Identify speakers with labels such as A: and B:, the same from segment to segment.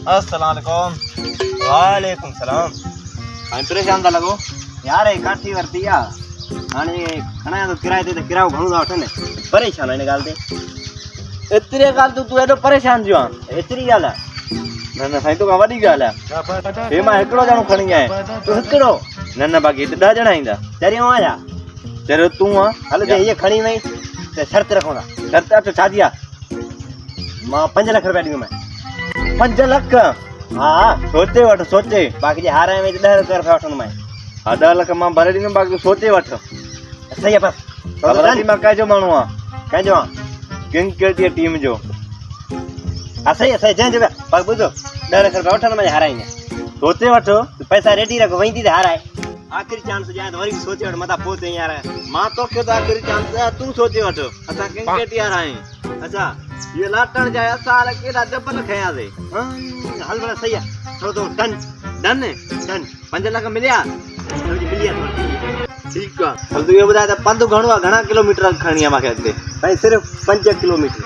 A: अस्सलाम वालेकुम।
B: वालेकुम सलाम।
A: हाणे परेशान था लॻो?
B: यार ये काठी वरती आ हाणे खणा तो किराए ते किरायो घणो था वठनि परेशान हिन ॻाल्हि ते।
A: एतिरी ॻाल्हि तूं एॾो परेशान थियो आहे?
B: एतिरी ॻाल्हि आहे?
A: न न साईं तोखां वॾी ॻाल्हि आहे। हे मां हिकिड़ो ॼणो खणी आहियां।
B: तूं हिकिड़ो?
A: न न बाक़ी हिते 10 ॼणा ईंदा।
B: चरियो आहियां
A: चलो तूं आहे
B: हल जे ये खणी वई ते शर्त रखूं था।
A: शर्त आहे छा जी आहे?
B: मां 5 लख रुपया ॾींदुमि।
A: 5 लख?
B: हा
A: सोचे वठ सोचे।
B: बाक़ी जे हाराए में 10 लख रुपया वठंदुमि।
A: हा 10 लख मां भरे ॾींदुमि बाक़ी तूं सोचे वठ।
B: सही आहे बस
A: ख़बर आहे मां कंहिंजो माण्हू आहे?
B: कंहिंजो आहे?
A: किंग केटी टीम जो।
B: हा सही आहे सही जंहिंजो बाक़ी ॿुधो 10 लख रुपया वठंदुमि हाराईंदे।
A: सोचे वठ।
B: पैसा रेडी रख वहीं थी हाराए आख़िरी चांस ॾियां त वरी सोचे वठ मथां पोइ ते यार।
A: मां तोखे त आख़िरी चांस ॾियां तूं सोचे वठ। असां किंग केटी वारा आहियूं।
B: अच्छा
A: ये लाटण जा असां हाल केॾा जबल खयासीं।
B: हल भला सही आहे थोरो तो डन
A: डन
B: डन
A: 5 लख मिलिया?
B: मिली आहे
A: ठीकु आहे। हल तूं इहो ॿुधाए त पंधु घणो आहे? घणा किलोमीटर खणी आहे मूंखे अॻिते?
B: भाई सिर्फ़ 5 किलोमीटर।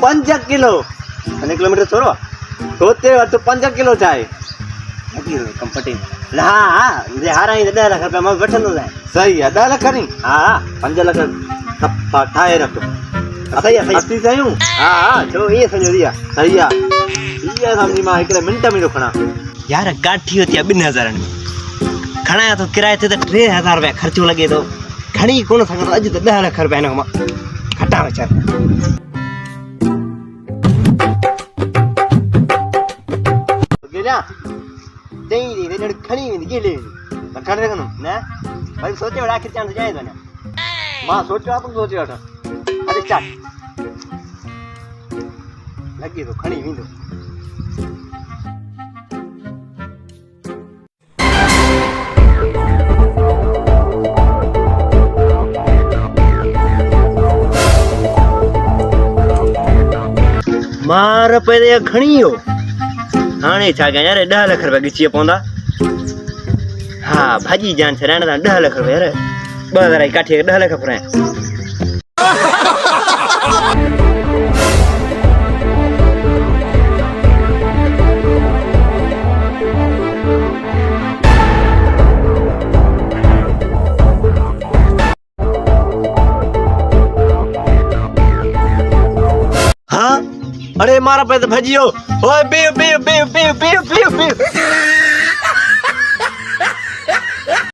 A: 5 किलो?
B: 5 किलोमीटर थोरो आहे?
A: सोचे वठ 5 किलो छा आहे?
B: कंफर्टेबल हा जे हाराई त 10 लख रुपया मां वठंदुसि।
A: सही आहे 10 लख नी?
B: हा
A: 5 लख ठाहे रख।
B: सही आहे सही
A: असी सयूं?
B: हा हा छो ईअं सम्झो दिया
A: सही आहे। इहा सम्झी मां हिकिड़े मिंट में थो खणा।
B: यार काठी होती आहे 2000 में खणाया तो किराए ते त 3000 रुपया ख़र्चो लॻे थो। खणी कोन सघंदो अॼु त 10 लख रुपया हिन खां मां खटा वीचार। गिरा चई दी रे खणी वेंदी गेले वेंदी
A: खणी रखंदुमि
B: न भाई सोचे वठ आख़िर चांस जाए तो न।
A: मां सोचियो आहे तूं सोचे वठ।
B: अरे स्टार्ट लॻे थो खणी वेंदो। मार पे खणी वियो हाणे छा कयां यार 10 लख रुपया ॻिची पवंदा। हा भाॼी जान छॾाइण तां 10 लख रुपया यार 2000 जी काठी 10 लख फुराया। हाँ अरे मारा पे तो भजियो ओए बे बे बे बे बे बे बे